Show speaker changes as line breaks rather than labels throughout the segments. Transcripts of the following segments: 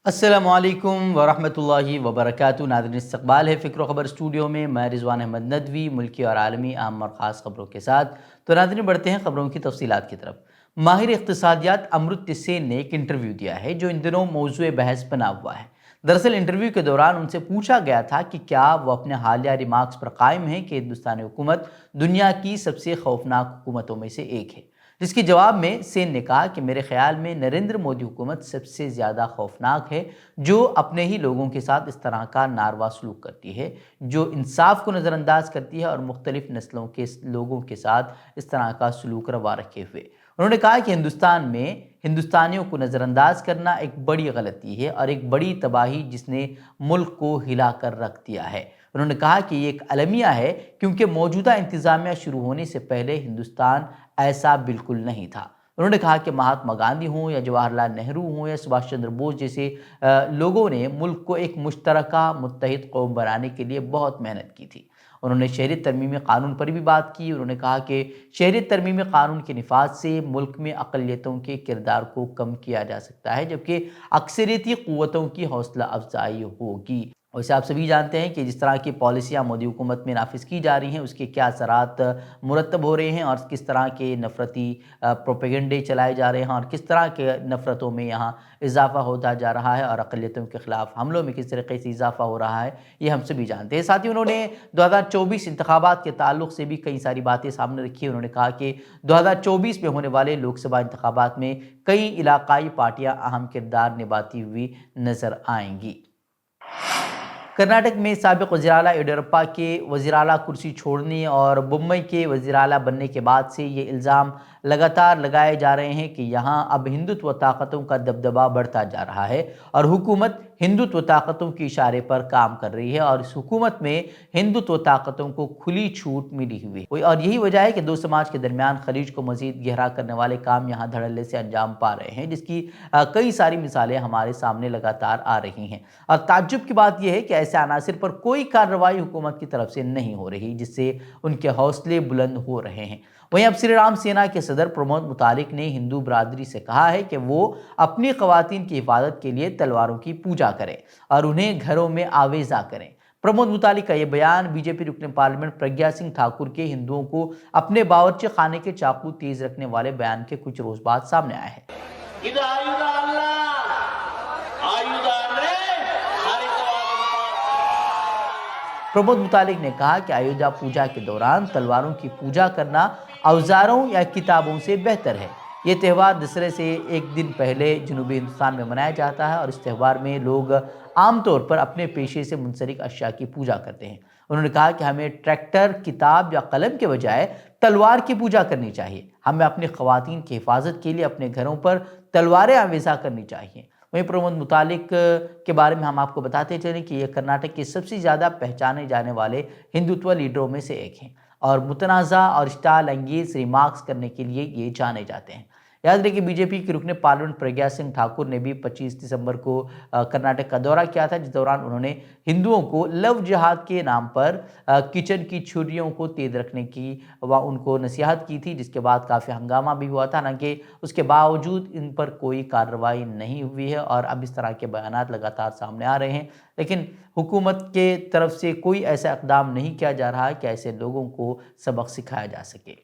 السلام علیکم ورحمۃ اللہ وبرکاتہ۔ ناظرین، استقبال ہے فکر و خبر اسٹوڈیو میں، میں رضوان احمد ندوی ملکی اور عالمی اہم اور خاص خبروں کے ساتھ۔ تو ناظرین، بڑھتے ہیں خبروں کی تفصیلات کی طرف۔ ماہر اقتصادیات امرتیہ سین نے ایک انٹرویو دیا ہے جو ان دنوں موضوع بحث بنا ہوا ہے۔ دراصل انٹرویو کے دوران ان سے پوچھا گیا تھا کہ کیا وہ اپنے حالیہ ریمارکس پر قائم ہیں کہ ہندوستانی حکومت دنیا کی سب سے خوفناک حکومتوں میں سے ایک ہے، جس کے جواب میں سین نے کہا کہ میرے خیال میں نریندر مودی حکومت سب سے زیادہ خوفناک ہے، جو اپنے ہی لوگوں کے ساتھ اس طرح کا ناروا سلوک کرتی ہے، جو انصاف کو نظر انداز کرتی ہے اور مختلف نسلوں کے لوگوں کے ساتھ اس طرح کا سلوک روا رکھے ہوئے۔ انہوں نے کہا کہ ہندوستان میں ہندوستانیوں کو نظر انداز کرنا ایک بڑی غلطی ہے اور ایک بڑی تباہی جس نے ملک کو ہلا کر رکھ دیا ہے۔ انہوں نے کہا کہ یہ ایک المیہ ہے کیونکہ موجودہ انتظامیہ شروع ہونے سے پہلے ہندوستان ایسا بالکل نہیں تھا۔ انہوں نے کہا کہ مہاتما گاندھی ہوں یا جواہر لال نہرو ہوں یا سبھاش چندر بوس جیسے لوگوں نے ملک کو ایک مشترکہ متحد قوم بنانے کے لیے بہت محنت کی تھی۔ انہوں نے شہریت ترمیمی قانون پر بھی بات کی۔ انہوں نے کہا کہ شہریت ترمیمی قانون کے نفاذ سے ملک میں اقلیتوں کے کردار کو کم کیا جا سکتا ہے، جبکہ اکثریتی قوتوں کی حوصلہ افزائی ہوگی۔ ویسے آپ سبھی جانتے ہیں کہ جس طرح کی پالیسیاں مودی حکومت میں نافذ کی جا رہی ہیں اس کے کیا اثرات مرتب ہو رہے ہیں اور کس طرح کے نفرتی پروپیگنڈے چلائے جا رہے ہیں اور کس طرح کے نفرتوں میں یہاں اضافہ ہوتا جا رہا ہے اور اقلیتوں کے خلاف حملوں میں کس طریقے سے اضافہ ہو رہا ہے، یہ ہم سبھی جانتے ہیں۔ ساتھ ہی انہوں نے 2024 انتخابات کے تعلق سے بھی کئی ساری باتیں سامنے رکھی۔ انہوں نے کہا کہ 2024 میں ہونے والے لوک سبھا انتخابات میں کئی علاقائی پارٹیاں اہم کردار نبھاتی ہوئی نظر آئیں گی۔ کرناٹک میں سابق وزیر اعلیٰ یڈیورپا کے وزیر اعلیٰ کرسی چھوڑنے اور بمبئی کے وزیر اعلیٰ بننے کے بعد سے یہ الزام لگاتار لگائے جا رہے ہیں کہ یہاں اب ہندوتو طاقتوں کا دبدبہ بڑھتا جا رہا ہے اور حکومت ہندوتو طاقتوں کے اشارے پر کام کر رہی ہے اور اس حکومت میں ہندوتو طاقتوں کو کھلی چھوٹ ملی ہوئی ہے اور یہی وجہ ہے کہ دو سماج کے درمیان خلیج کو مزید گہرا کرنے والے کام یہاں دھڑلے سے انجام پا رہے ہیں، جس کی کئی ساری مثالیں ہمارے سامنے لگاتار آ رہی ہیں۔ اور تعجب کی بات یہ ہے کہ ایسے عناصر پر کوئی کارروائی حکومت کی طرف سے نہیں ہو رہی، جس سے ان کے حوصلے بلند ہو رہے ہیں۔ وہیں اب سری رام سینا کے صدر پرمود متعلق نے ہندو برادری سے کہا ہے کہ وہ اپنی خواتین کی حفاظت کے لیے تلواروں کی پوجا کریں اور انہیں گھروں میں آویزاں کریں۔ پرمود متعلق کا یہ بیان بی جے پی رکن پارلیمنٹ پرگیا سنگھ ٹھاکر کے ہندوؤں کو اپنے باورچی خانے کے چاقو تیز رکھنے والے بیان کے کچھ روز بعد سامنے آیا ہے۔ پرمود متعلق نے کہا کہ ایودھیا پوجا کے دوران تلواروں کی پوجا کرنا اوزاروں یا کتابوں سے بہتر ہے۔ یہ تہوار دسہرے سے ایک دن پہلے جنوبی ہندوستان میں منایا جاتا ہے اور اس تہوار میں لوگ عام طور پر اپنے پیشے سے منسلک اشیاء کی پوجا کرتے ہیں۔ انہوں نے کہا کہ ہمیں ٹریکٹر، کتاب یا قلم کے بجائے تلوار کی پوجا کرنی چاہیے۔ ہمیں اپنی خواتین کی حفاظت کے لیے اپنے گھروں پر تلواریں آویزاں کرنی چاہیے۔ وہیں پرمود متعلق کے بارے میں ہم آپ کو بتاتے چلیں کہ یہ کرناٹک کے سب سے زیادہ پہچانے جانے والے ہندوتو لیڈروں میں سے ایک ہیں اور متنازع اور اسٹائل انگیز ریمارکس کرنے کے لیے یہ جانے جاتے ہیں۔ یاد رہے کہ بی جے پی کے رکن پارلیمنٹ پرگیا سنگھ ٹھاکر نے بھی 25 دسمبر کو کرناٹک کا دورہ کیا تھا، جس دوران انہوں نے ہندوؤں کو لو جہاد کے نام پر کچن کی چھریوں کو تیز رکھنے کی ان کو نصیحت کی تھی، جس کے بعد کافی ہنگامہ بھی ہوا تھا، حالانکہ اس کے باوجود ان پر کوئی کارروائی نہیں ہوئی ہے اور اب اس طرح کے بیانات لگاتار سامنے آ رہے ہیں، لیکن حکومت کے طرف سے کوئی ایسا اقدام نہیں کیا جا رہا کہ ایسے لوگوں کو سبق سکھایا جا سکے۔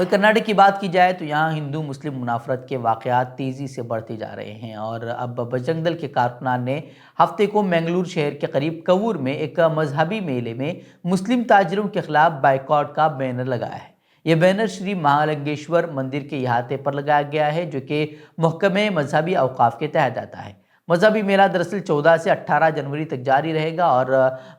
کرناٹک کی بات کی جائے تو یہاں ہندو مسلم منافرت کے واقعات تیزی سے بڑھتے جا رہے ہیں اور اب بجرنگ دل کے کارکنان نے ہفتے کو منگلور شہر کے قریب کوور میں ایک مذہبی میلے میں مسلم تاجروں کے خلاف بائیکاٹ کا بینر لگایا ہے۔ یہ بینر شری مہالنگیشور مندر کے احاطے پر لگایا گیا ہے، جو کہ محکمہ مذہبی اوقاف کے تحت آتا ہے۔ مذہبی میلہ دراصل 14 سے 18 جنوری تک جاری رہے گا اور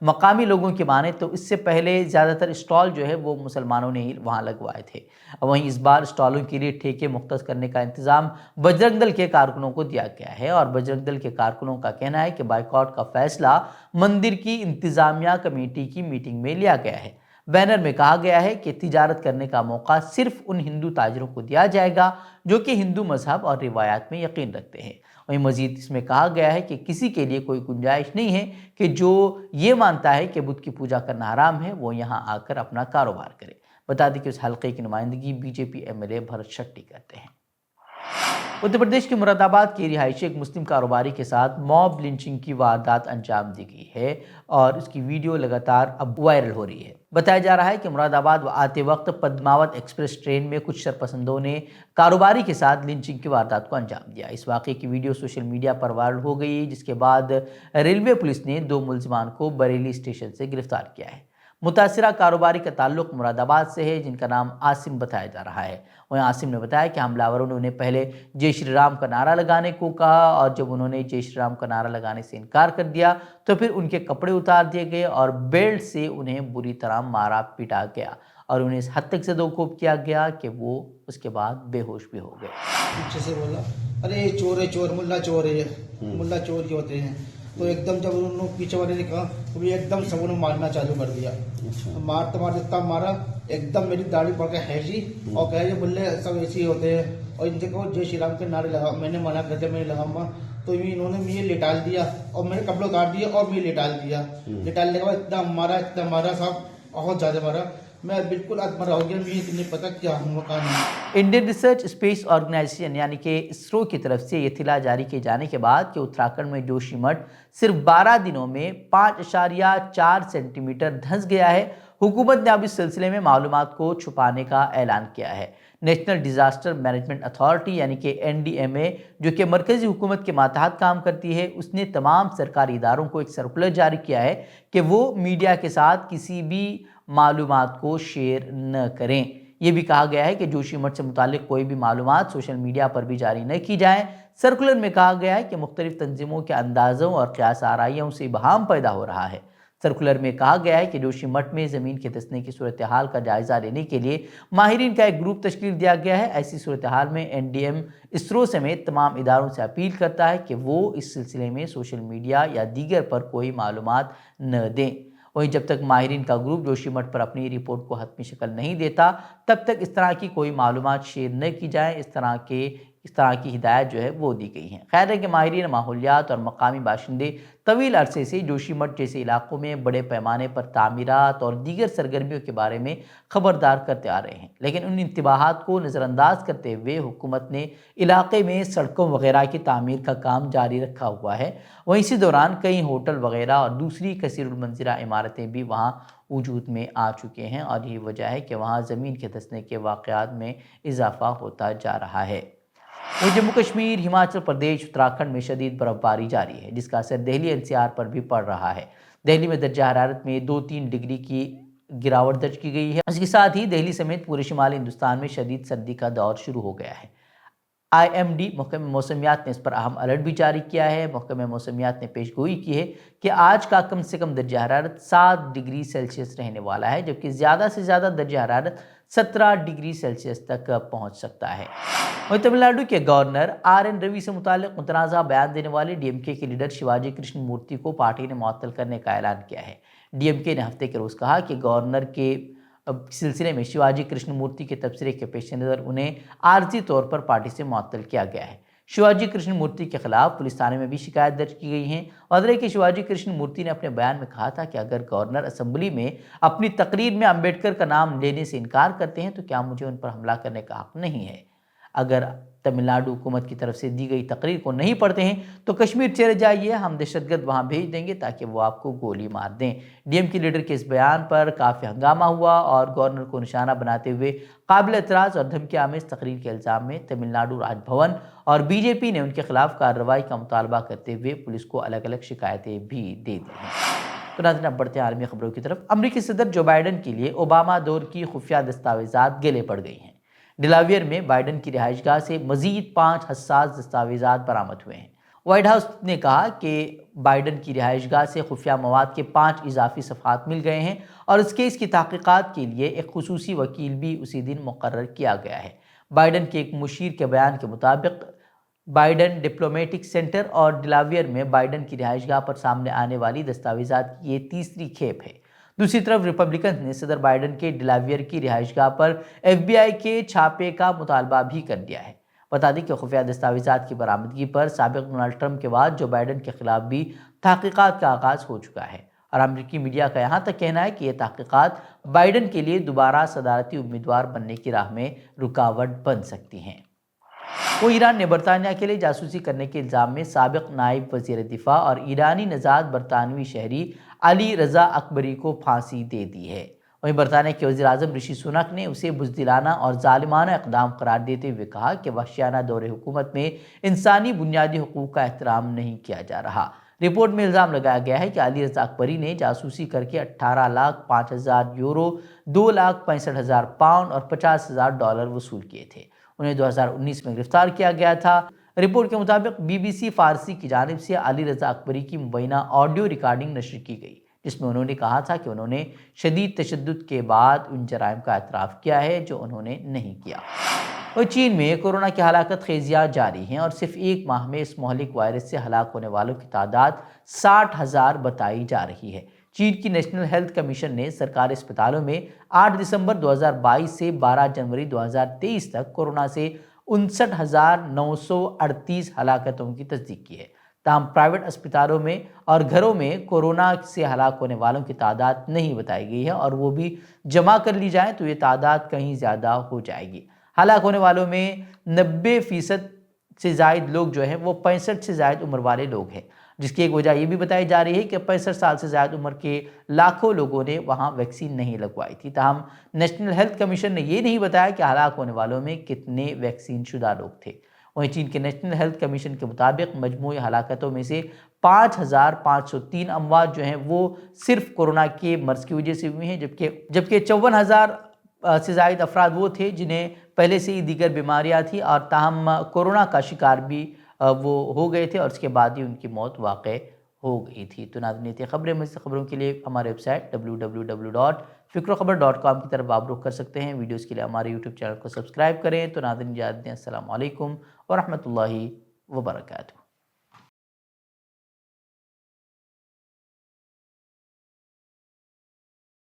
مقامی لوگوں کی مانیں تو اس سے پہلے زیادہ تر اسٹال جو ہے وہ مسلمانوں نے ہی وہاں لگوائے تھے۔ وہیں اس بار اسٹالوں کے لیے ٹھیکے مختص کرنے کا انتظام بجرنگ دل کے کارکنوں کو دیا گیا ہے اور بجرنگ دل کے کارکنوں کا کہنا ہے کہ بائیکاٹ کا فیصلہ مندر کی انتظامیہ کمیٹی کی میٹنگ میں لیا گیا ہے۔ بینر میں کہا گیا ہے کہ تجارت کرنے کا موقع صرف ان ہندو تاجروں کو دیا جائے گا جو کہ ہندو مذہب اور روایات میں یقین رکھتے ہیں۔ وہیں مزید اس میں کہا گیا ہے کہ کسی کے لیے کوئی گنجائش نہیں ہے کہ جو یہ مانتا ہے کہ بت کی پوجا کرنا حرام ہے وہ یہاں آ کر اپنا کاروبار کرے۔ بتا دیں کہ اس حلقے کی نمائندگی B J P M L A Bharat Shetty کرتے ہیں۔ اتر پردیش کے مراد آباد کے رہائشی ایک مسلم کاروباری کے ساتھ موب لنچنگ کی واردات انجام دی گئی ہے اور اس کی ویڈیو لگاتار اب وائرل ہو رہی ہے۔ بتایا جا رہا ہے کہ مراد آباد آتے وقت پدماوت ایکسپریس ٹرین میں کچھ شرپسندوں نے کاروباری کے ساتھ لنچنگ کی واردات کو انجام دیا۔ اس واقعے کی ویڈیو سوشل میڈیا پر وائرل ہو گئی، جس کے بعد ریلوے پولیس نے 2 ملزمان کو بریلی اسٹیشن سے گرفتار کیا ہے۔ متاثرہ کاروباری کا تعلق مراد آباد سے ہے، جن کا نام عاصم بتایا جا رہا ہے۔ وہیں عاصم نے بتایا کہ حملہ آوروں نے انہیں پہلے جے شری رام کا نعرہ لگانے کو کہا، اور جب انہوں نے جے شری رام کا نعرہ لگانے سے انکار کر دیا تو پھر ان کے کپڑے اتار دیے گئے اور بیلٹ سے انہیں بری طرح مارا پیٹا گیا اور انہیں اس حد تک زد و کوب کیا گیا کہ وہ اس کے بعد بے ہوش بھی ہو گئے۔
پیچھے سے بولا ارے چور ہے، چور ملا چور ہے، ملا چور کے ہوتے ہیں۔ تو ایک دم جب انہوں نے پیچھے والے نے کہا تو ایک دم سب نے مارنا چالو کر دیا۔ مارتے مارتے اتنا مارا ایک دم میری داڑھی پڑ کے ہیجی اور کہے یہ بلے سب ایسے ہی ہوتے ہیں، اور ان سے کہو جے شری رام کے نعرے لگا۔ میں نے منع کر دیا، میں نے لگاؤں گا، تو انہوں نے مجھے لٹال دیا اور میرے کپڑے اتار دیے اور مجھے لٹال دیا۔ لٹالنے کے بعد اتنا مارا صاحب، بہت زیادہ مارا، میں بالکل اتمرا ہو گیا، مجھے نہیں پتا کیا ہوں کہاں نہیں۔
انڈین ریسرچ اسپیس آرگنائزیشن یعنی کہ اسرو کی طرف سے یہ اطلاع جاری کیے جانے کے بعد کہ اتراکھنڈ میں جوشی مٹھ صرف 12 دنوں میں 5.4 سینٹی میٹر دھنس گیا ہے، حکومت نے اب اس سلسلے میں معلومات کو چھپانے کا اعلان کیا ہے۔ نیشنل ڈیزاسٹر مینجمنٹ اتھارٹی یعنی کہ NDMA، جو کہ مرکزی حکومت کے ماتحت کام کرتی ہے، اس نے تمام سرکاری اداروں کو ایک سرکولر جاری کیا ہے کہ وہ میڈیا کے ساتھ کسی بھی معلومات کو شیئر نہ کریں۔ یہ بھی کہا گیا ہے کہ جوشی مٹھ سے متعلق کوئی بھی معلومات سوشل میڈیا پر بھی جاری نہ کی جائیں۔ سرکولر میں کہا گیا ہے کہ مختلف تنظیموں کے اندازوں اور قیاس آرائیوں سے ابہام پیدا ہو رہا ہے۔ سرکولر میں کہا گیا ہے کہ جوشی مٹھ میں زمین کے دھسنے کی صورتحال کا جائزہ لینے کے لیے ماہرین کا ایک گروپ تشکیل دیا گیا ہے۔ ایسی صورتحال میں NDM اسرو سمیت تمام اداروں سے اپیل کرتا ہے کہ وہ اس سلسلے میں سوشل میڈیا یا دیگر پر کوئی معلومات نہ دیں۔ وہیں جب تک ماہرین کا گروپ جوشی مٹھ پر اپنی رپورٹ کو حتمی شکل نہیں دیتا، تب تک اس طرح کی کوئی معلومات شیئر نہ کی جائیں۔ اس طرح کی ہدایت جو ہے وہ دی گئی ہیں۔ خیر ہے کہ ماہرین ماحولیات اور مقامی باشندے طویل عرصے سے جوشی مٹھ جیسے علاقوں میں بڑے پیمانے پر تعمیرات اور دیگر سرگرمیوں کے بارے میں خبردار کرتے آ رہے ہیں، لیکن ان انتباہات کو نظر انداز کرتے ہوئے حکومت نے علاقے میں سڑکوں وغیرہ کی تعمیر کا کام جاری رکھا ہوا ہے۔ وہیں اسی دوران کئی ہوٹل وغیرہ اور دوسری کثیر المنظرہ عمارتیں بھی وہاں وجود میں آ چکے ہیں، اور یہی وجہ ہے کہ وہاں زمین کے دھسنے کے واقعات میں اضافہ ہوتا جا رہا ہے۔ جموں کشمیر، ہماچل پردیش، اتراکھنڈ میں شدید برف باری جاری ہے، جس کا اثر دہلی NCR پر بھی پڑ رہا ہے۔ دہلی میں درجہ حرارت میں 2-3 ڈگری کی گراوٹ درج کی گئی ہے۔ اس کے ساتھ ہی دہلی سمیت پورے شمالی ہندوستان میں شدید سردی کا دور شروع ہو گیا ہے۔ IMD محکمہ موسمیات نے اس پر اہم الرٹ بھی جاری کیا ہے۔ محکمہ موسمیات نے پیش گوئی کی ہے کہ آج کا کم سے کم درجہ حرارت 7 ڈگری سیلسیس رہنے والا ہے، جبکہ زیادہ سے زیادہ درجہ حرارت 17 ڈگری سیلسیس تک پہنچ سکتا ہے۔ وہیں تمل ناڈو کے گورنر RN روی سے متعلق متنازع بیان دینے والے DMK کے لیڈر شیواجی کرشن مورتی کو پارٹی نے معطل کرنے کا اعلان کیا ہے۔ DMK نے ہفتے کے روز کہا کہ گورنر کے سلسلے میں شیواجی کرشن مورتی کے تبصرے کے پیش نظر انہیں عارضی طور پر پارٹی سے معطل کیا گیا ہے۔ شیواجی کرشن مورتی کے خلاف پولیس تھانے میں بھی شکایت درج کی گئی ہیں۔ واضح ہے کہ شیواجی کرشن مورتی نے اپنے بیان میں کہا تھا کہ اگر گورنر اسمبلی میں اپنی تقریر میں امبیڈکر کا نام لینے سے انکار کرتے ہیں تو کیا مجھے ان پر حملہ کرنے کا حق نہیں ہے؟ اگر تمل ناڈو حکومت کی طرف سے دی گئی تقریر کو نہیں پڑھتے ہیں تو کشمیر چلے جائیے، ہم دہشت گرد وہاں بھیج دیں گے تاکہ وہ آپ کو گولی مار دیں۔ DMK لیڈر کے اس بیان پر کافی ہنگامہ ہوا اور گورنر کو نشانہ بناتے ہوئے قابل اعتراض اور دھمکی آمیز تقریر کے الزام میں تمل ناڈو راج بھون اور BJP نے ان کے خلاف کارروائی کا مطالبہ کرتے ہوئے پولیس کو الگ الگ شکایتیں بھی دے دی ہیں۔ تو ناظرین، اب بڑھتے ہیں عالمی خبروں کی طرف۔ امریکی صدر جو بائیڈن کے لیے اوباما دور کی خفیہ دستاویزات گلے پڑ گئی ہیں۔ ڈلاویئر میں بائیڈن کی رہائش گاہ سے مزید 5 حساس دستاویزات برآمد ہوئے ہیں۔ وائٹ ہاؤس نے کہا کہ بائیڈن کی رہائش گاہ سے خفیہ مواد کے 5 اضافی صفحات مل گئے ہیں اور اس کیس کی تحقیقات کے لیے ایک خصوصی وکیل بھی اسی دن مقرر کیا گیا ہے۔ بائیڈن کے ایک مشیر کے بیان کے مطابق بائیڈن ڈپلومیٹک سینٹر اور ڈلاویئر میں بائیڈن کی رہائش گاہ پر سامنے آنے والی دستاویزات کی یہ تیسری کھیپ ہے۔ دوسری طرف ریپبلکنز نے صدر بائیڈن کے ڈلاویئر کی رہائش گاہ پر FBI کے چھاپے کا مطالبہ بھی کر دیا ہے۔ بتا دیں کہ خفیہ دستاویزات کی برآمدگی پر سابق ڈونلڈ ٹرمپ کے بعد جو بائیڈن کے خلاف بھی تحقیقات کا آغاز ہو چکا ہے، اور امریکی میڈیا کا یہاں تک کہنا ہے کہ یہ تحقیقات بائیڈن کے لیے دوبارہ صدارتی امیدوار بننے کی راہ میں رکاوٹ بن سکتی ہیں۔ وہ ایران نے برطانیہ کے لیے جاسوسی کرنے کے الزام میں سابق نائب وزیر دفاع اور ایرانی نژاد برطانوی شہری علی رضا اکبری کو پھانسی دے دی ہے۔ وہیں برطانیہ کے وزیر اعظم رشی سنک نے اسے بزدلانہ اور ظالمانہ اقدام قرار دیتے ہوئے کہا کہ وحشیانہ دور حکومت میں انسانی بنیادی حقوق کا احترام نہیں کیا جا رہا۔ رپورٹ میں الزام لگایا گیا ہے کہ علی رضا اکبری نے جاسوسی کر کے 18,05,000 یورو، 2,65,000 پاؤنڈ اور $50,000 وصول کیے تھے۔ انہیں 2019 میں گرفتار کیا گیا تھا۔ رپورٹ کے مطابق بی بی سی فارسی کی جانب سے علی رضا اکبری کی مبینہ آڈیو ریکارڈنگ نشر کی گئی، جس میں انہوں نے کہا تھا کہ انہوں نے شدید تشدد کے بعد ان جرائم کا اعتراف کیا ہے جو انہوں نے نہیں کیا۔ اور چین میں کورونا کی ہلاکت خیزیاں جاری ہیں اور صرف ایک ماہ میں اس مہلک وائرس سے ہلاک ہونے والوں کی تعداد 60,000 بتائی جا رہی ہے۔ چین کی نیشنل ہیلتھ کمیشن نے سرکاری اسپتالوں میں 8 دسمبر 2022 سے 12 جنوری 2023 تک کورونا سے 59,938 ہلاکتوں کی تصدیق کی ہے۔ تاہم پرائیویٹ اسپتالوں میں اور گھروں میں کورونا سے ہلاک ہونے والوں کی تعداد نہیں بتائی گئی ہے، اور وہ بھی جمع کر لی جائیں تو یہ تعداد کہیں زیادہ ہو جائے گی۔ ہلاک ہونے والوں میں 90% سے زائد لوگ جو ہیں وہ 65 سے زائد عمر والے لوگ ہیں، جس کی ایک وجہ یہ بھی بتائی جا رہی ہے کہ 65 سال سے زائد عمر کے لاکھوں لوگوں نے وہاں ویکسین نہیں لگوائی تھی۔ تاہم نیشنل ہیلتھ کمیشن نے یہ نہیں بتایا کہ ہلاک ہونے والوں میں کتنے ویکسین شدہ لوگ تھے۔ وہیں چین کے نیشنل ہیلتھ کمیشن کے مطابق مجموعی ہلاکتوں میں سے 5,503 اموات جو ہیں وہ صرف کورونا کے مرض کی وجہ سے ہوئی ہیں، جبکہ 54,000 سے زائد افراد وہ تھے جنہیں پہلے سے ہی دیگر بیماریاں تھیں اور تاہم کورونا کا شکار بھی وہ ہو گئے تھے اور اس کے بعد ہی ان کی موت واقع ہو گئی تھی۔ تو ناظرین، یہ خبریں، مزید خبروں کے لیے ہمارے ویب سائٹ www.fikrokabar.com کی طرف آپ رخ کر سکتے ہیں۔ ویڈیوز کے لیے ہمارے یوٹیوب چینل کو سبسکرائب کریں۔ تو ناظرین، اجازت دیں، السلام علیکم ورحمۃ اللہ وبرکاتہ۔